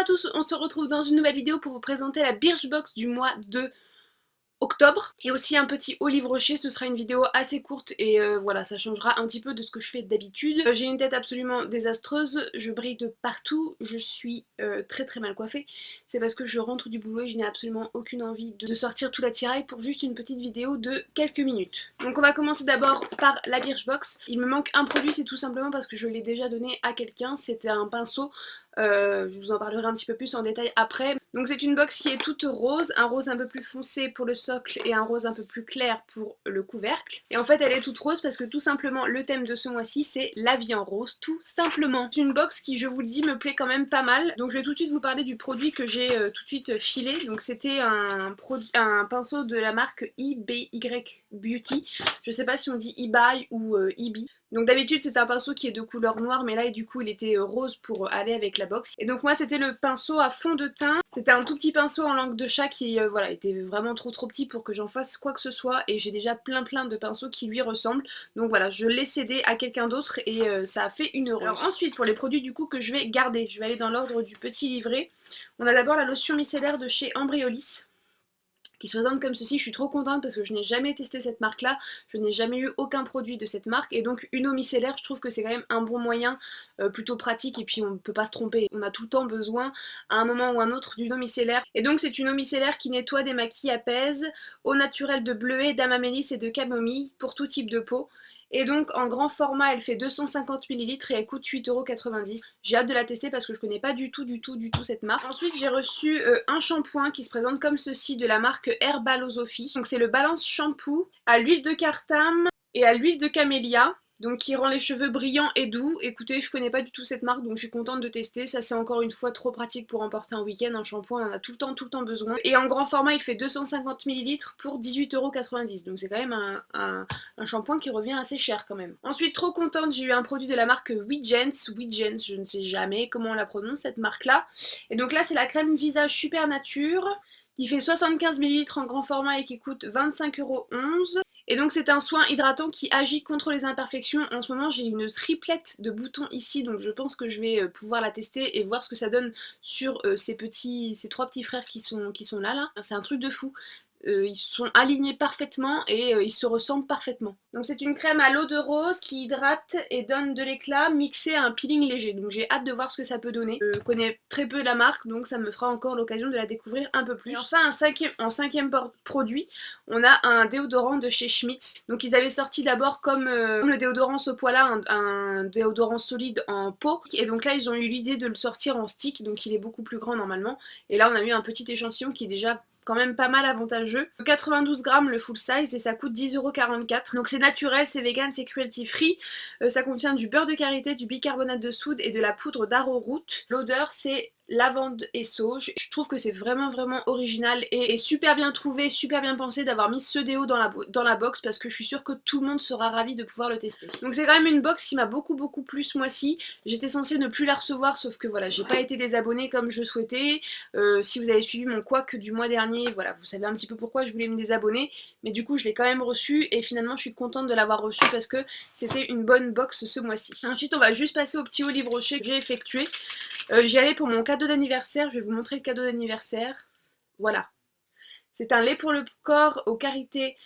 tous, on se retrouve dans une nouvelle vidéo pour vous présenter la Birchbox du mois de octobre et aussi un petit haut livre rocher. Ce sera une vidéo assez courte et voilà, ça changera un petit peu de ce que je fais d'habitude. J'ai une tête absolument désastreuse, je brille de partout, je suis très très mal coiffée. C'est parce que je rentre du boulot et je n'ai absolument aucune envie de sortir tout l'attirail pour juste une petite vidéo de quelques minutes. Donc on va commencer d'abord par la Birchbox. Il me manque un produit, c'est tout simplement parce que je l'ai déjà donné à quelqu'un. C'était un pinceau. Je vous en parlerai un petit peu plus en détail après. Donc c'est une box qui est toute rose, un rose un peu plus foncé pour le socle et un rose un peu plus clair pour le couvercle. Et en fait elle est toute rose parce que tout simplement le thème de ce mois-ci c'est la vie en rose, tout simplement. C'est une box qui, je vous le dis, me plaît quand même pas mal. Donc je vais tout de suite vous parler du produit que j'ai tout de suite filé. Donc c'était un pinceau de la marque EBY Beauty. Je sais pas si on dit eBay ou EB. Donc d'habitude c'est un pinceau qui est de couleur noire, mais là du coup il était rose pour aller avec la box. Et donc moi c'était le pinceau à fond de teint. C'était un tout petit pinceau en langue de chat qui voilà, était vraiment trop petit pour que j'en fasse quoi que ce soit. Et j'ai déjà plein de pinceaux qui lui ressemblent. Donc voilà, je l'ai cédé à quelqu'un d'autre et ça a fait une heureuse. Alors ensuite pour les produits du coup que je vais garder, je vais aller dans l'ordre du petit livret. On a d'abord la lotion micellaire de chez Embryolisse, qui se présente comme ceci. Je suis trop contente parce que je n'ai jamais testé cette marque là, je n'ai jamais eu aucun produit de cette marque et donc une eau micellaire, je trouve que c'est quand même un bon moyen, plutôt pratique, et puis on ne peut pas se tromper, on a tout le temps besoin à un moment ou un autre d'une eau micellaire. Et donc c'est une eau micellaire qui nettoie, démaquille, apaise, eau naturelle de bleuet, d'amamélis et de camomille pour tout type de peau. Et donc en grand format elle fait 250 ml et elle coûte 8,90 €. J'ai hâte de la tester parce que je connais pas du tout cette marque. Ensuite j'ai reçu un shampoing qui se présente comme ceci de la marque Herbalosophie. Donc c'est le Balance Shampoo à l'huile de cartame et à l'huile de camélia. Donc qui rend les cheveux brillants et doux. Écoutez, je connais pas du tout cette marque donc je suis contente de tester. Ça c'est encore une fois trop pratique pour emporter un week-end. Un shampoing on en a tout le temps besoin. Et en grand format il fait 250 ml pour 18,90 €. Donc c'est quand même un shampoing qui revient assez cher quand même. Ensuite trop contente, j'ai eu un produit de la marque Weegents, je ne sais jamais comment on la prononce cette marque là. Et donc là c'est la crème visage Super Nature qui fait 75 ml en grand format et qui coûte 25,11 €. Et donc c'est un soin hydratant qui agit contre les imperfections. En ce moment j'ai une triplette de boutons ici, donc je pense que je vais pouvoir la tester et voir ce que ça donne sur ces trois petits frères qui sont là. C'est un truc de fou. Ils sont alignés parfaitement et ils se ressemblent parfaitement. Donc c'est une crème à l'eau de rose qui hydrate et donne de l'éclat mixé à un peeling léger. Donc j'ai hâte de voir ce que ça peut donner. Je connais très peu la marque donc ça me fera encore l'occasion de la découvrir un peu plus. Et enfin en cinquième produit, on a un déodorant de chez Schmitz. Donc ils avaient sorti d'abord comme le déodorant Sopoila, un déodorant solide en pot. Et donc là ils ont eu l'idée de le sortir en stick, donc il est beaucoup plus grand normalement. Et là on a eu un petit échantillon qui est déjà quand même pas mal avantageux. 92 grammes le full size et ça coûte 10,44 €. Donc c'est naturel, c'est vegan, c'est cruelty free. Ça contient du beurre de karité, du bicarbonate de soude et de la poudre d'arrowroot. L'odeur c'est lavande et sauge. Je trouve que c'est vraiment original et super bien trouvé, super bien pensé d'avoir mis ce déo dans la box parce que je suis sûre que tout le monde sera ravi de pouvoir le tester. Donc c'est quand même une box qui m'a beaucoup plu ce mois-ci. J'étais censée ne plus la recevoir sauf que voilà, j'ai pas été désabonnée comme je souhaitais. Si vous avez suivi mon couac du mois dernier, voilà, vous savez un petit peu pourquoi je voulais me désabonner, mais du coup je l'ai quand même reçu et finalement je suis contente de l'avoir reçu parce que c'était une bonne box ce mois-ci. Ensuite on va juste passer au petit haut livre rocher que j'ai effectué. J'y allais pour mon cadeau d'anniversaire, je vais vous montrer le cadeau d'anniversaire. Voilà. C'est un lait pour le corps aux karités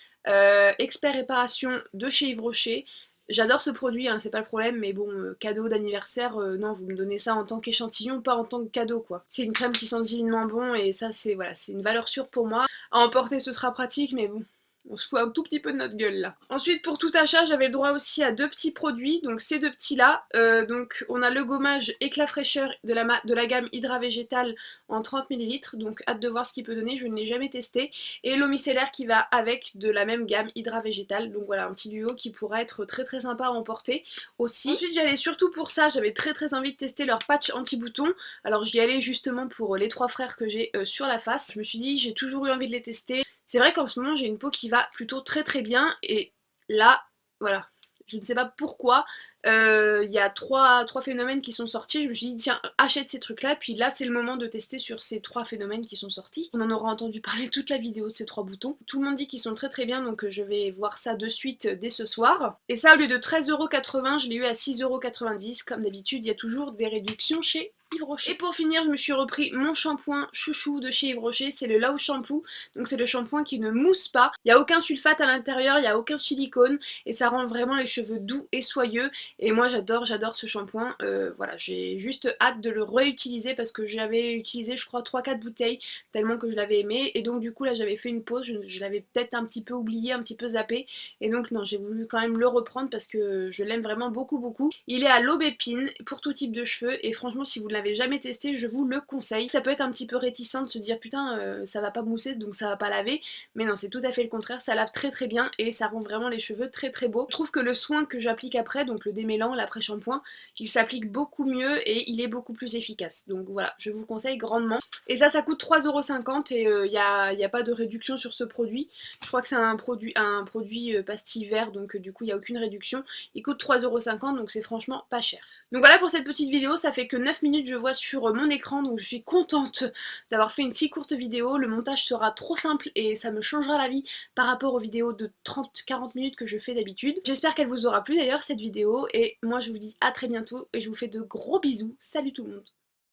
expert réparation de chez Yves Rocher. J'adore ce produit, hein, c'est pas le problème, mais bon, cadeau d'anniversaire, non, vous me donnez ça en tant qu'échantillon, pas en tant que cadeau, quoi. C'est une crème qui sent divinement bon, et ça, c'est voilà, c'est une valeur sûre pour moi. À emporter, ce sera pratique, mais bon, on se fout un tout petit peu de notre gueule, là. Ensuite, pour tout achat, j'avais le droit aussi à deux petits produits, donc ces deux petits-là. Donc, on a le gommage éclat fraîcheur de la gamme Hydra Végétal en 30 ml, donc hâte de voir ce qu'il peut donner, je ne l'ai jamais testé. Et l'eau micellaire qui va avec de la même gamme Hydra Végétal, donc voilà, un petit duo qui pourra être très sympa à emporter aussi. Ensuite j'allais surtout pour ça, j'avais très envie de tester leur patch anti-bouton. Alors j'y allais justement pour les trois frères que j'ai sur la face. Je me suis dit j'ai toujours eu envie de les tester. C'est vrai qu'en ce moment j'ai une peau qui va plutôt très bien et là, voilà, je ne sais pas pourquoi, il y a trois phénomènes qui sont sortis, je me suis dit tiens achète ces trucs là, puis là c'est le moment de tester sur ces trois phénomènes qui sont sortis. On en aura entendu parler toute la vidéo de ces trois boutons. Tout le monde dit qu'ils sont très bien donc je vais voir ça de suite dès ce soir. Et ça au lieu de 13,80 €, je l'ai eu à 6,90 €, comme d'habitude il y a toujours des réductions chez Yves Rocher. Et pour finir, je me suis repris mon shampoing chouchou de chez Yves Rocher, c'est le Lao Shampoo. Donc c'est le shampoing qui ne mousse pas, il n'y a aucun sulfate à l'intérieur, il n'y a aucun silicone et ça rend vraiment les cheveux doux et soyeux. Et moi j'adore ce shampoing, voilà, j'ai juste hâte de le réutiliser parce que j'avais utilisé je crois 3-4 bouteilles tellement que je l'avais aimé. Et donc du coup là j'avais fait une pause, je l'avais peut-être un petit peu oublié, un petit peu zappé. Et donc non, j'ai voulu quand même le reprendre parce que je l'aime vraiment beaucoup beaucoup. Il est à l'aubépine pour tout type de cheveux et franchement si vous ne l'avez jamais testé, je vous le conseille. Ça peut être un petit peu réticent de se dire putain ça va pas mousser donc ça va pas laver, mais non c'est tout à fait le contraire, ça lave très très bien et ça rend vraiment les cheveux très très beaux. Je trouve que le soin que j'applique après, donc le démêlant, l'après-shampoing, il s'applique beaucoup mieux et il est beaucoup plus efficace. Donc voilà, je vous le conseille grandement. Et ça coûte 3,50 € et il n'y a pas de réduction sur ce produit. Je crois que c'est un produit pastille vert, donc du coup il n'y a aucune réduction. Il coûte 3,50 € donc c'est franchement pas cher. Donc voilà pour cette petite vidéo, ça fait que 9 minutes je vois sur mon écran, donc je suis contente d'avoir fait une si courte vidéo. Le montage sera trop simple et ça me changera la vie par rapport aux vidéos de 30-40 minutes que je fais d'habitude. J'espère qu'elle vous aura plu d'ailleurs cette vidéo et moi je vous dis à très bientôt et je vous fais de gros bisous. Salut tout le monde!